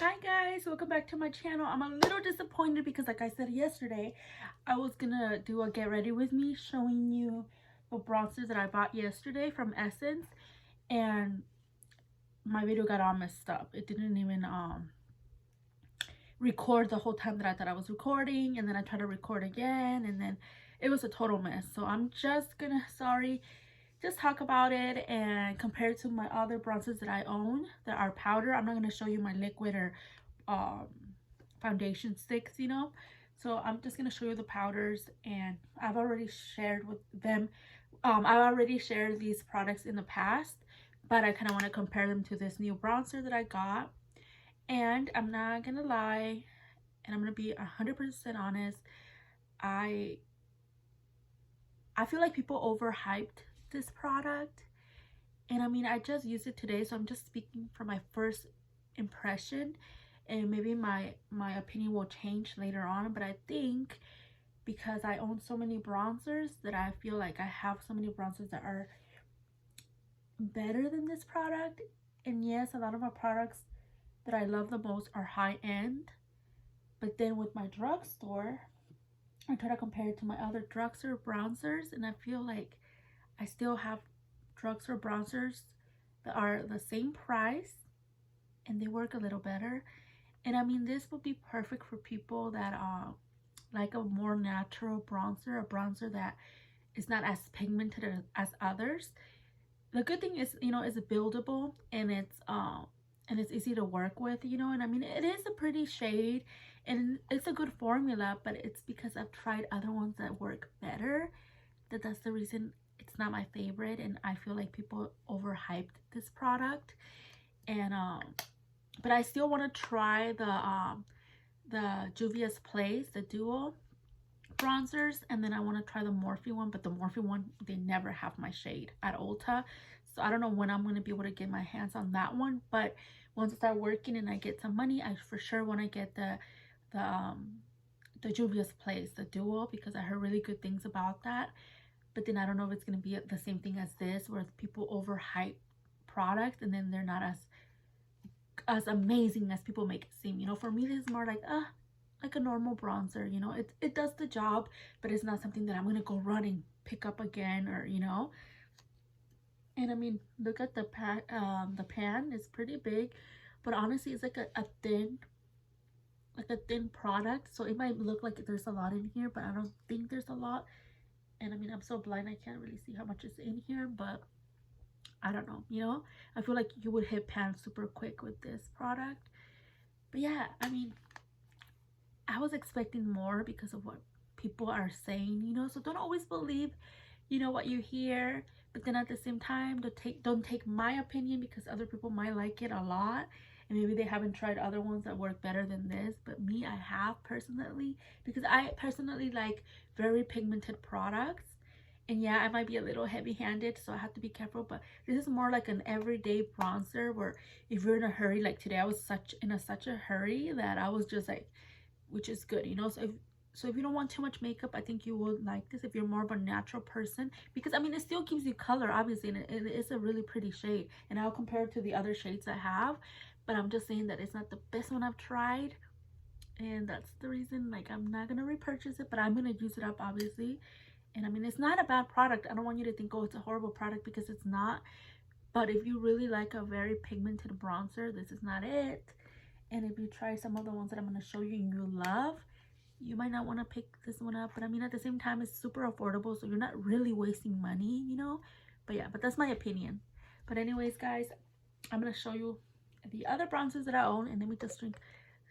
Hi guys, welcome back to my channel. I'm a little disappointed because like I said yesterday, I was gonna do a get ready with me showing you the bronzers that I bought yesterday from Essence, and my video got all messed up. It didn't even record the whole time that I thought I was recording, and then I tried to record again, and then it was a total mess. So I'm just gonna just talk about it and compare it to my other bronzers that I own that are powder. I'm not going to show you my liquid or um, foundation sticks, So I'm just going to show you the powders, and I've already shared with them. I've already shared these products in the past, but I kind of want to compare them to this new bronzer that I got. And I'm not going to lie, and I'm going to be 100% honest. I feel like people overhyped this product. And I mean, I just used it today, so I'm just speaking from my first impression, and maybe my opinion will change later on. But I think because I own so many bronzers that I feel like I have so many bronzers that are better than this product. And yes, a lot of my products that I love the most are high end, but then with my drugstore, I try to compare it to my other drugstore bronzers, and I feel like I still have drugstore bronzers that are the same price and they work a little better. And I mean, this would be perfect for people that like a more natural bronzer, a bronzer that is not as pigmented as others. The good thing is, it's buildable, and it's easy to work with, and I mean, it is a pretty shade and it's a good formula, but it's because I've tried other ones that work better that's the reason it's not my favorite. And I feel like people overhyped this product. And but I still want to try the Juvia's Place, the duo bronzers, and then I want to try the Morphe one, but the Morphe one, they never have my shade at Ulta, so I don't know when I'm going to be able to get my hands on that one. But once I start working and I get some money, I for sure want to get the Juvia's Place, the duo, because I heard really good things about that. But then I don't know if it's going to be the same thing as this, where people overhype products and then they're not as amazing as people make it seem. For me, this is more like a normal bronzer. It does the job, but it's not something that I'm gonna go run and pick up again, or. And I mean, look at the pan. The pan is pretty big, but honestly, it's like a thin product. So it might look like there's a lot in here, but I don't think there's a lot. And I mean, I'm so blind, I can't really see how much is in here, but I don't know. I feel like you would hit pan super quick with this product. But yeah, I mean, I was expecting more because of what people are saying. So don't always believe, what you hear. But then at the same time, don't take my opinion, because other people might like it a lot. And maybe they haven't tried other ones that work better than this. But me, I have personally, because I personally like very pigmented products. And yeah, I might be a little heavy-handed, so I have to be careful. But this is more like an everyday bronzer, where if you're in a hurry, like today I was such a hurry that I was just like, which is good. So if you don't want too much makeup, I think you will like this if you're more of a natural person, because I mean, it still gives you color, obviously, and it is a really pretty shade. And I'll compare it to the other shades I have, but I'm just saying that it's not the best one I've tried, and that's the reason, like, I'm not gonna repurchase it, but I'm gonna use it up, obviously. And I mean, it's not a bad product. I don't want you to think, oh, it's a horrible product, because it's not. But if you really like a very pigmented bronzer, this is not it. And if you try some of the ones that I'm going to show you and you love, you might not want to pick this one up. But I mean, at the same time, it's super affordable, so you're not really wasting money. But yeah, but that's my opinion. But anyways, guys, I'm going to show you the other bronzers that I own. And let me just drink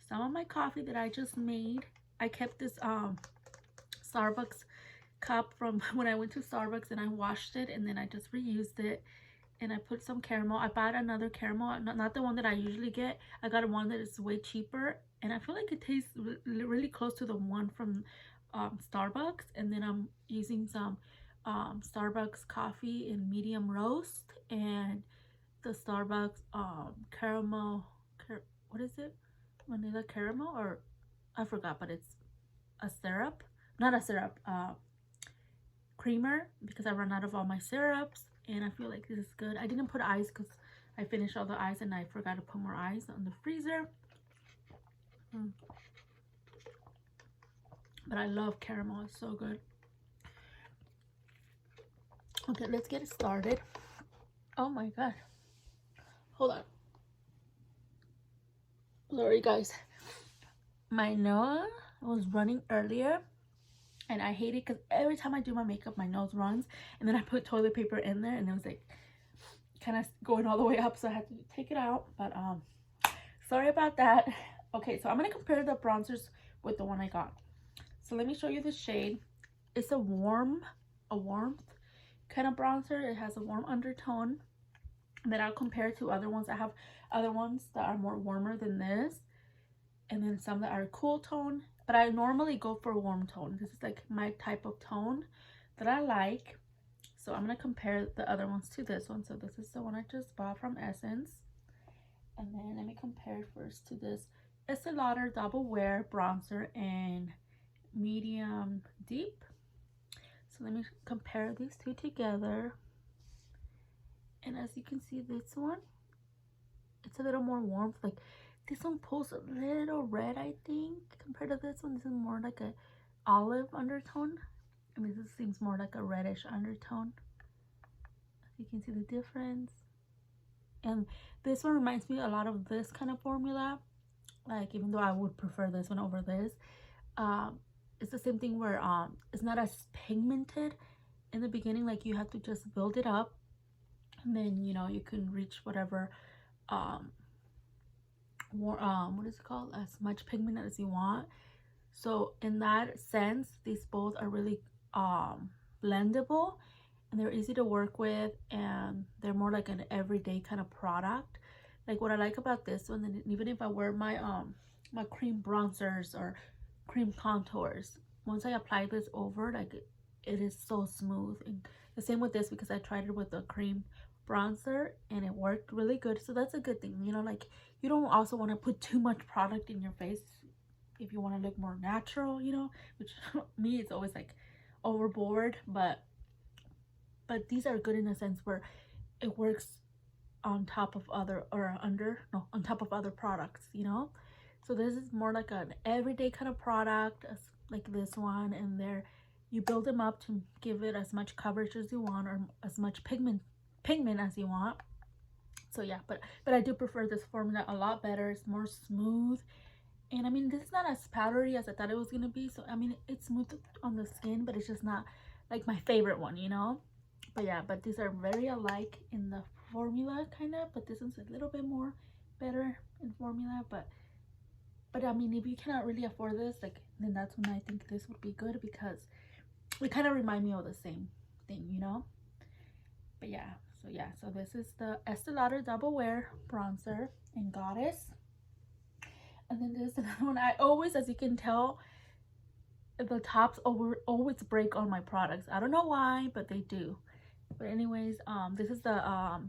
some of my coffee that I just made. I kept this Starbucks cup from when I went to Starbucks, and I washed it, and then I just reused it, and I put some caramel. I bought another caramel, not the one that I usually get. I got one that is way cheaper, and I feel like it tastes really close to the one from Starbucks. And then I'm using some Starbucks coffee in medium roast, and the Starbucks caramel, what is it, vanilla caramel, or I forgot, but it's a syrup, not a syrup, creamer, because I run out of all my syrups. And I feel like this is good. I didn't put ice because I finished all the ice and I forgot to put more ice on the freezer. But I love caramel. It's so good. Okay, let's get started. Oh my god. Hold on. Sorry, guys. My nose was running earlier. And I hate it because every time I do my makeup, my nose runs. And then I put toilet paper in there. And it was like kind of going all the way up. So I had to take it out. But sorry about that. Okay, so I'm going to compare the bronzers with the one I got. So let me show you the shade. It's a warmth kind of bronzer. It has a warm undertone. And then I'll compare it to other ones. I have other ones that are more warmer than this. And then some that are cool tone. But I normally go for warm tone. This is like my type of tone that I like. So I'm going to compare the other ones to this one. So this is the one I just bought from Essence. And then let me compare it first to this Estee Lauder Double Wear Bronzer in medium deep. So let me compare these two together. And as you can see, this one, it's a little more warm. Like this one pulls a little red, I think, compared to this one. This is more like a olive undertone. I mean, this seems more like a reddish undertone. You can see the difference. And this one reminds me a lot of this kind of formula. Like, even though I would prefer this one over this, it's the same thing where it's not as pigmented in the beginning. Like, you have to just build it up, and then, you know, you can reach whatever more what is it called, as much pigment as you want. So in that sense, these both are really blendable, and they're easy to work with, and they're more like an everyday kind of product. Like, what I like about this one, and even if I wear my my cream bronzers or cream contours, once I apply this over, like it is so smooth. And the same with this, because I tried it with the cream bronzer and it worked really good. So that's a good thing, you know. Like, you don't also want to put too much product in your face if you want to look more natural, you know, which me, it's always like overboard. But these are good in a sense where it works on top of other, or under, no, on top of other products, you know. So this is more like an everyday kind of product, as like this one, and there you build them up to give it as much coverage as you want, or as much pigment as you want. So yeah, but I do prefer this formula a lot better. It's more smooth, and I mean, this is not as powdery as I thought it was gonna be. So I mean, it's smooth on the skin, but it's just not like my favorite one, you know. But yeah, but these are very alike in the formula, kind of, but this one's a little bit more better in formula. But I mean, if you cannot really afford this, like, then that's when I think this would be good, because it kind of remind me of the same thing, you know. But yeah, so this is the Estee Lauder Double Wear Bronzer in Goddess. And then there's another one. I always, as you can tell, the tops always break on my products. I don't know why, but they do. But anyways, this is the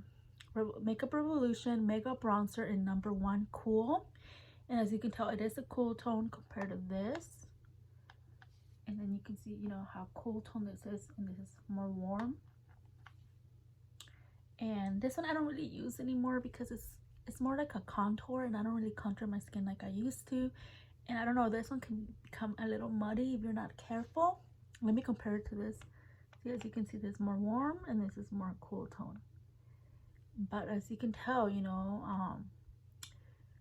Makeup Revolution Makeup Bronzer in number 1 Cool. And as you can tell, it is a cool tone compared to this. And then you can see, you know, how cool tone this is, and this is more warm. And this one I don't really use anymore, because it's more like a contour, and I don't really contour my skin like I used to. And I don't know, this one can become a little muddy if you're not careful. Let me compare it to this. See, as you can see, this is more warm, and this is more cool tone. But as you can tell, you know,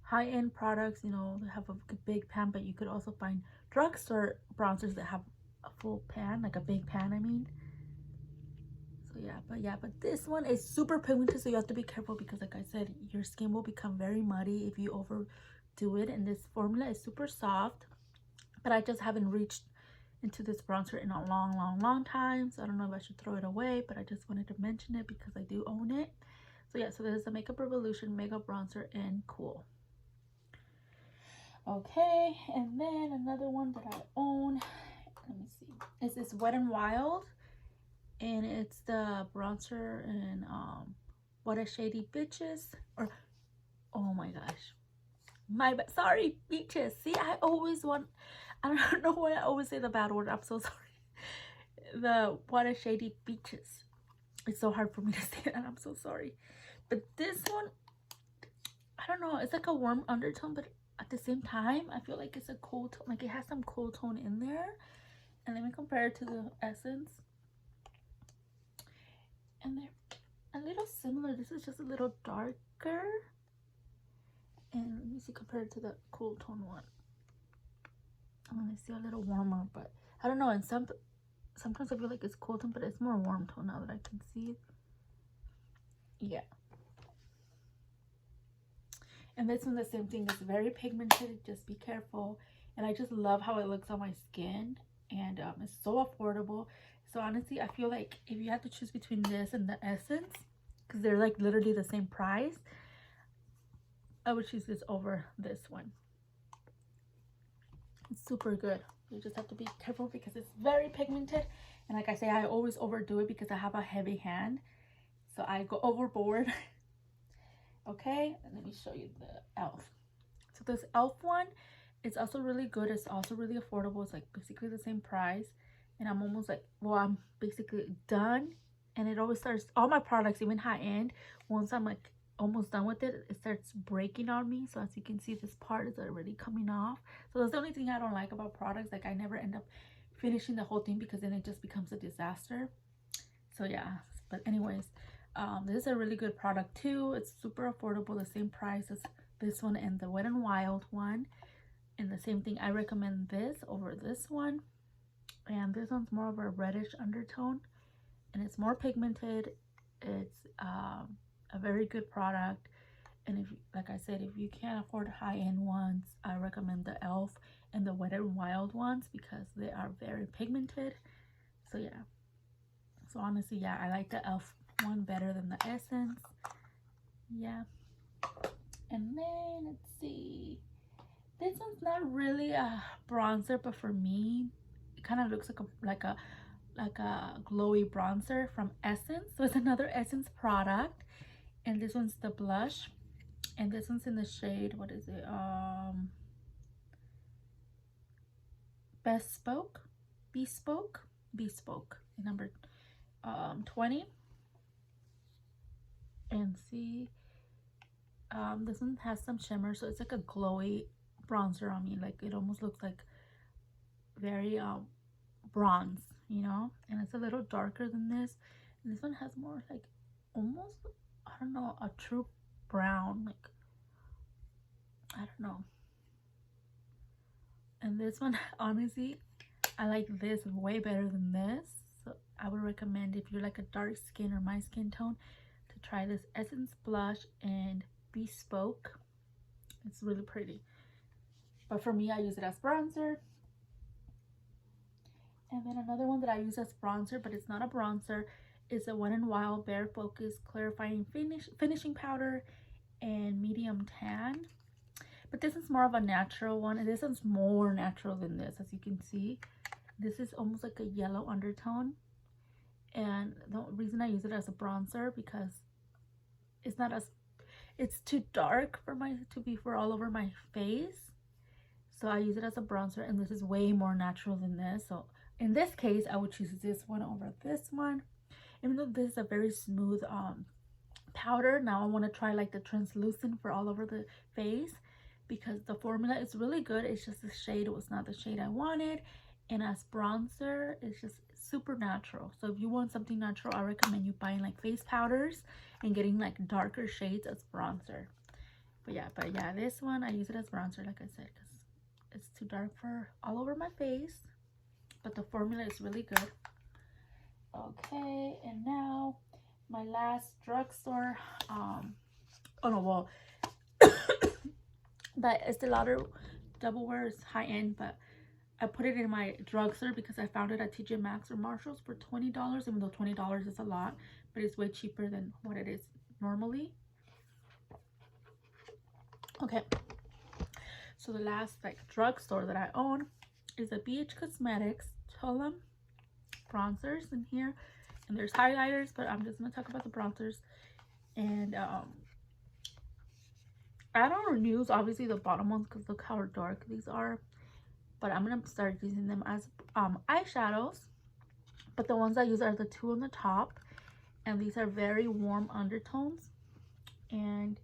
high-end products, you know, they have a big pan, but you could also find drugstore bronzers that have a full pan, like a big pan, I mean. So yeah, but this one is super pigmented, so you have to be careful, because like I said, your skin will become very muddy if you overdo it. And this formula is super soft, but I just haven't reached into this bronzer in a long time, so I don't know if I should throw it away, but I just wanted to mention it because I do own it. So yeah, so this is the Makeup Revolution Makeup Bronzer in Cool. Okay, and then another one that I own, let me see, is this Wet n Wild, and it's the bronzer in What a Shady Bitches, or, oh my gosh, sorry, Beaches. See, I don't know why I always say the bad word. I'm so sorry. The What a Shady Beaches. It's so hard for me to say that. I'm so sorry. But this one, I don't know, it's like a warm undertone, but at the same time I feel like it's a cool tone, like it has some cool tone in there. And let me compare it to the Essence, and they're a little similar. This is just a little darker, and let me see, compare it to the cool tone one. I'm gonna see a little warmer, but I don't know, and sometimes I feel like it's cool tone, but it's more warm tone now that I can see it. Yeah. And this one, the same thing, is very pigmented. Just be careful. And I just love how it looks on my skin, and it's so affordable. So honestly, I feel like if you had to choose between this and the Essence, because they're like literally the same price, I would choose this over this one. It's super good. You just have to be careful because it's very pigmented, and like I say, I always overdo it because I have a heavy hand, so I go overboard. Okay, and let me show you the e.l.f. So this e.l.f. one is also really good. It's also really affordable. It's like basically the same price, and I'm almost like, well, I'm basically done. And it always starts, all my products, even high end, once I'm like almost done with it, it starts breaking on me. So as you can see, this part is already coming off. So that's the only thing I don't like about products. Like I never end up finishing the whole thing because then it just becomes a disaster. So yeah, but anyways, this is a really good product too. It's super affordable, the same price as this one and the Wet n Wild one. And the same thing, I recommend this over this one. And this one's more of a reddish undertone, and it's more pigmented. It's a very good product. And if, like I said, if you can't afford high-end ones, I recommend the e.l.f. and the Wet n Wild ones because they are very pigmented. So yeah. So honestly, yeah, I like the e.l.f. one better than the Essence. Yeah. And then let's see, this one's not really a bronzer, but for me it kind of looks like a glowy bronzer from Essence. So it's another Essence product, and this one's the blush, and this one's in the shade, what is it, bespoke number 20. And see, this one has some shimmer, so it's like a glowy bronzer on me. Like it almost looks like very bronze, you know, and it's a little darker than this. And this one has more like almost, I don't know, a true brown, like I don't know. And this one, honestly, I like this way better than this. So I would recommend, if you're like a dark skin or my skin tone, to try this Essence blush and Bespoke. It's really pretty, but for me, I use it as bronzer. And then another one that I use as bronzer, but it's not a bronzer, is a Wet n Wild Bare Focus Clarifying Finishing Powder and Medium Tan. But this is more of a natural one, and this one's more natural than this. As you can see, this is almost like a yellow undertone. And the reason I use it as a bronzer, because it's too dark for to be for all over my face. So I use it as a bronzer, and this is way more natural than this. So in this case, I would choose this one over this one. Even though this is a very smooth powder, now I want to try like the translucent for all over the face, because the formula is really good. It's just the shade was not the shade I wanted, and as bronzer, it's just super natural. So if you want something natural, I recommend you buying like face powders and getting like darker shades as bronzer. But yeah, this one I use it as bronzer, like I said, because it's too dark for all over my face, but the formula is really good. Okay, and now my last drugstore, oh no, well, that Estee Lauder Double Wear is high end, but I put it in my drugstore because I found it at TJ Maxx or Marshalls for $20, even though $20 is a lot, but it's way cheaper than what it is normally. Okay, so the last like drugstore that I own is a BH Cosmetics Tulum bronzers in here, and there's highlighters, but I'm just gonna talk about the bronzers. And I don't use obviously the bottom ones because look how dark these are, but I'm gonna start using them as eyeshadows. But the ones I use are the two on the top, and these are very warm undertones, and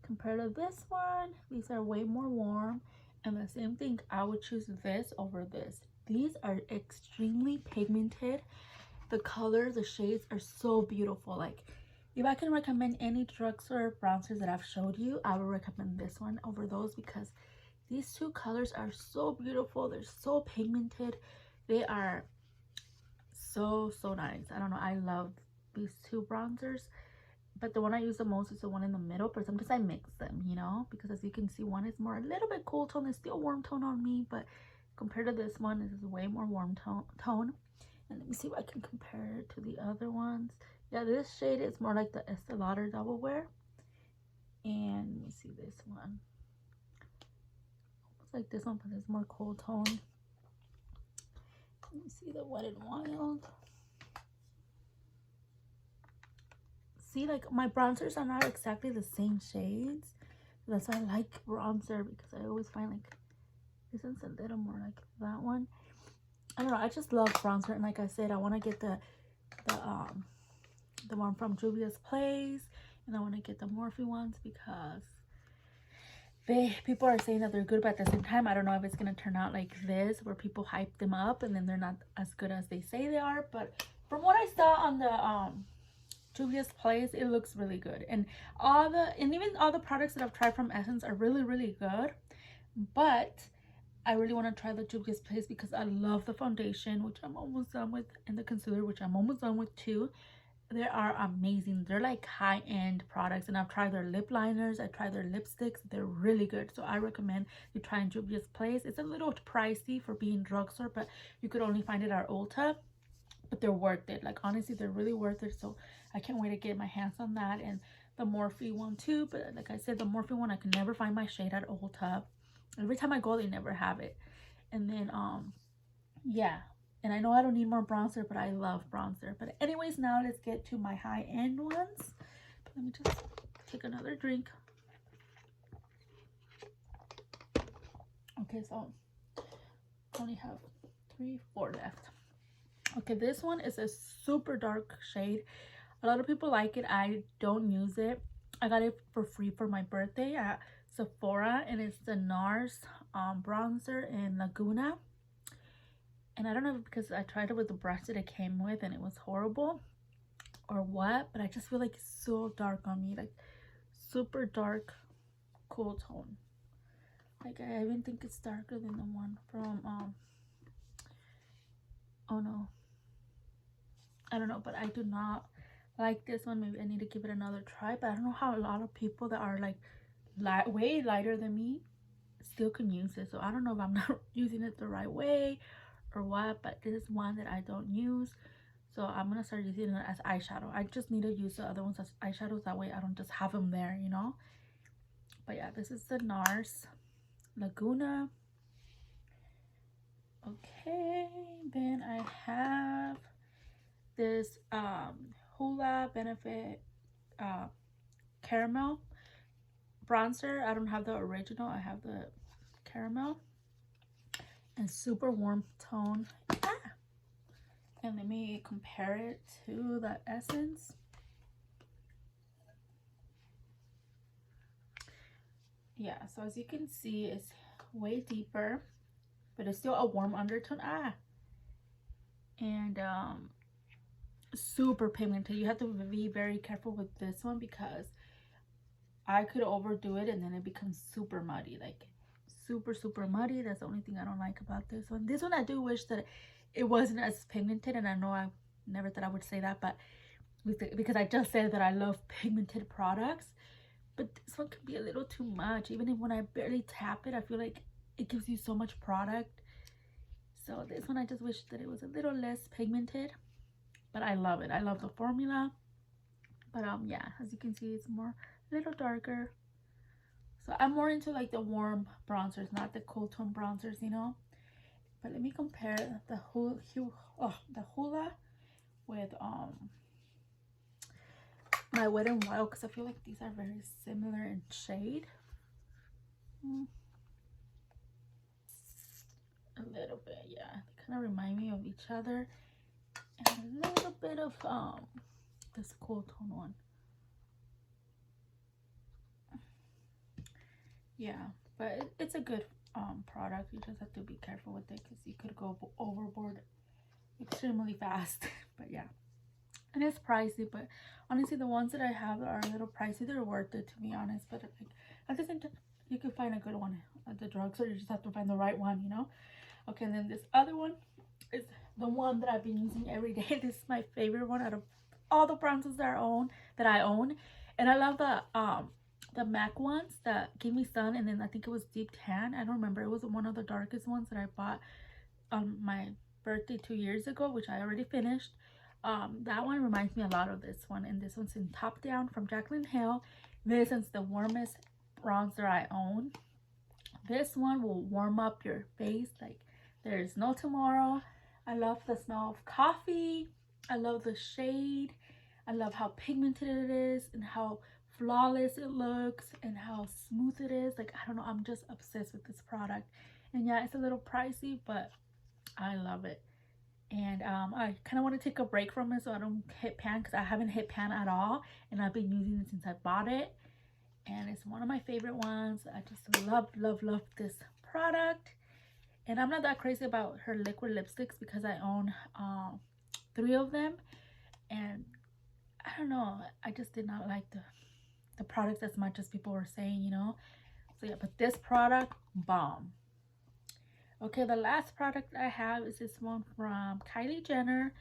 Compared to this one, these are way more warm. And the same thing, I would choose this over this. These are extremely pigmented. The color, the shades are so beautiful. Like, if I can recommend any drugstore bronzers that I've showed you, I would recommend this one over those, because these two colors are so beautiful. They're so pigmented. They are so nice. I don't know, I love these two bronzers, but the one I use the most is the one in the middle, but sometimes I mix them, you know, because as you can see, one is more a little bit cool tone. It's still warm tone on me, but compared to this one, this is way more warm tone. And let me see if I can compare it to the other ones. Yeah, this shade is more like the Estee Lauder Double Wear. And let me see this one. Almost like this one, but it's more cool tone. Let me see the Wet n Wild. See, like, my bronzers are not exactly the same shades. That's why I like bronzer, because I always find like this one's a little more like that one. I don't know, I just love bronzer. And like I said, I want to get the one from Juvia's Place, and I want to get the Morphe ones because people are saying that they're good, but at the same time, I don't know if it's gonna turn out like this, where people hype them up and then they're not as good as they say they are. But from what I saw on the Juvia's Place, it looks really good, and even all the products that I've tried from Essence are really good. But I really want to try the Juvia's Place because I love the foundation, which I'm almost done with, and the concealer, which I'm almost done with too. They are amazing. They're like high-end products, and I've tried their lip liners, I tried their lipsticks. They're really good, so I recommend you try Juvia's Place. It's a little pricey for being drugstore, but you could only find it at Ulta, but they're worth it. Like, honestly, they're really worth it. So I can't wait to get my hands on that, and the Morphe one too. But like I said, the Morphe one, I can never find my shade at Ulta. Every time I go, they never have it. And then yeah, and I know I don't need more bronzer, but I love bronzer. But anyways, now let's get to my high-end ones. But let me just take another drink. Okay, so I only have 4 left. Okay, this one is a super dark shade. A lot of people like it. I don't use it. I got it for free for my birthday at Sephora, and it's the NARS bronzer in Laguna. And I don't know if because I tried it with the brush that it came with and it was horrible or what, but I just feel like it's so dark on me, like super dark, cool tone. Like, I even think it's darker than the one from oh no, I don't know, but I do not like this one. Maybe I need to give it another try. But I don't know how a lot of people that are like way lighter than me still can use it. So I don't know if I'm not using it the right way or what, but this is one that I don't use, so I'm gonna start using it as eyeshadow. I just need to use the other ones as eyeshadows, that way I don't just have them there, you know. But yeah, this is the NARS Laguna. Okay, then I have this Hoola Benefit caramel bronzer. I don't have the original, I have the caramel, and super warm tone. And let me compare it to the Essence. Yeah, so as you can see, it's way deeper, but it's still a warm undertone. And super pigmented. You have to be very careful with this one, because I could overdo it and then it becomes super muddy, like super muddy. That's the only thing I don't like about this one. This one, I do wish that it wasn't as pigmented, and I know I never thought I would say that, but because I just said that I love pigmented products, but this one could be a little too much. Even if when I barely tap it, I feel like it gives you so much product. So this one, I just wish that it was a little less pigmented, but I love it. I love the formula. But yeah, as you can see, it's more a little darker. So I'm more into like the warm bronzers, not the cool tone bronzers, you know. But let me compare the Hoola with my Wet n Wild, because I feel like these are very similar in shade. A little bit, yeah. They kind of remind me of each other. And a little bit of this cool tone one. Yeah, but it's a good product. You just have to be careful with it because you could go overboard extremely fast. But yeah, and it's pricey, but honestly the ones that I have are a little pricey. They're worth it, to be honest, but like at the same time you can find a good one at the drugstore. You just have to find the right one, you know. Okay, and then this other one is the one that I've been using every day. This is my favorite one out of all the bronzers that I own. And I love the MAC ones that Give Me Sun, and then I think it was Deep Tan. I don't remember. It was one of the darkest ones that I bought on my birthday 2 years ago, which I already finished. That one reminds me a lot of this one, and this one's in Top Down from Jaclyn Hill. This is the warmest bronzer I own. This one will warm up your face like there's no tomorrow. I love the smell of coffee. I love the shade. I love how pigmented it is and how flawless it looks and how smooth it is. Like, I don't know, I'm just obsessed with this product. And yeah, it's a little pricey, but I love it. And I kind of want to take a break from it so I don't hit pan, because I haven't hit pan at all, and I've been using it since I bought it, and it's one of my favorite ones. I just love this product. And I'm not that crazy about her liquid lipsticks because I own 3 of them, and I don't know, I just did not like the products as much as people were saying, you know. So yeah, but this product, bomb. Okay, the last product I have is this one from Kylie Jenner,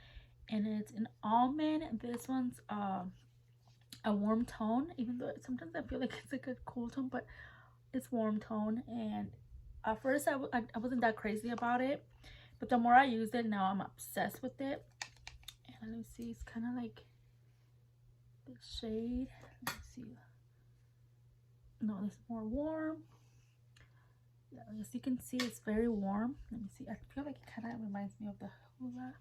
and it's an almond. This one's a warm tone, even though sometimes I feel like it's like a cool tone, but it's warm tone. And at first I wasn't that crazy about it, but the more I use it, now I'm obsessed with it. And let me see, it's kind of like the shade. Let me see. No, it's more warm. Yeah, as you can see, it's very warm. Let me see. I feel like it kind of reminds me of the Hoola.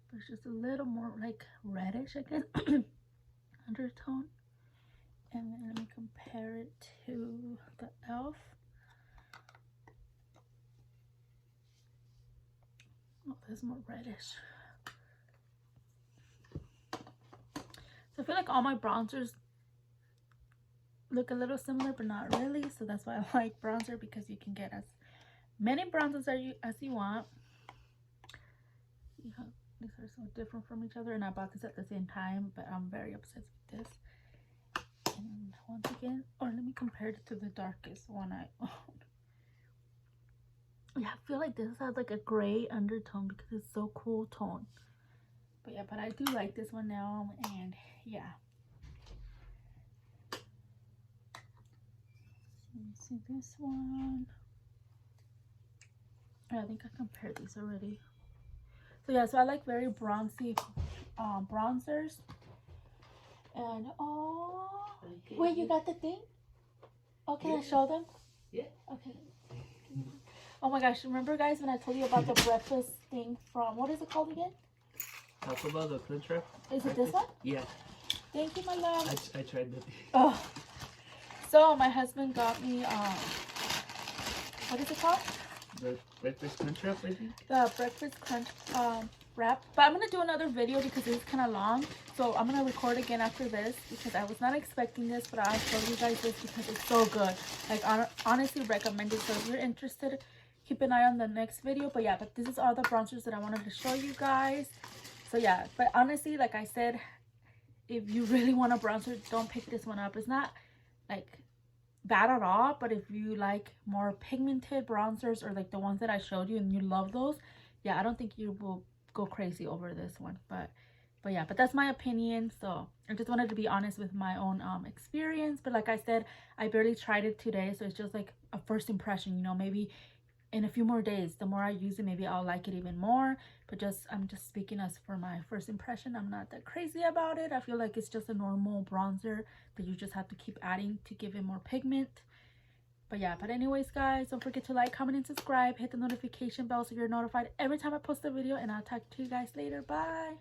But it's just a little more like reddish, I guess, undertone. And then let me compare it to the e.l.f. Oh, there's more reddish. So I feel like all my bronzers look a little similar, but not really. So that's why I like bronzer, because you can get as many bronzers as you want. Yeah, these are so different from each other, and I bought this at the same time, but I'm very obsessed with this. And once again, or let me compare it to the darkest one I own. Yeah, I feel like this has like a gray undertone because it's so cool tone. But yeah, but I do like this one now, and yeah. Let me see this one. I think I compared these already. So yeah, so I like very bronzy bronzers. And oh, wait, you got the thing? Oh, can I show them? Yeah. Okay. Oh my gosh, remember guys when I told you about the breakfast thing from, what is it called again? Talk about the crunch wrap. Is it this one? Yeah. Thank you, my love. I tried that. Oh. So my husband got me what is it called? The breakfast crunch wrap, I think. The breakfast crunch wrap. But I'm gonna do another video because it's kind of long. So I'm gonna record again after this because I was not expecting this, but I'll show you guys this because it's so good. Like honestly recommend it. So if you're interested, keep an eye on the next video. But yeah, but this is all the bronzers that I wanted to show you guys. So yeah, but honestly, like I said, if you really want a bronzer, don't pick this one up. It's not like bad at all, but if you like more pigmented bronzers or like the ones that I showed you and you love those, yeah, I don't think you will go crazy over this one. But yeah, but that's my opinion. So I just wanted to be honest with my own experience. But like I said, I barely tried it today, so it's just like a first impression, you know. Maybe in a few more days, the more I use it, maybe I'll like it even more. But I'm just speaking as for my first impression. I'm not that crazy about it. I feel like it's just a normal bronzer that you just have to keep adding to give it more pigment. But yeah, but anyways guys, don't forget to like, comment, and subscribe. Hit the notification bell so you're notified every time I post a video, and I'll talk to you guys later. Bye.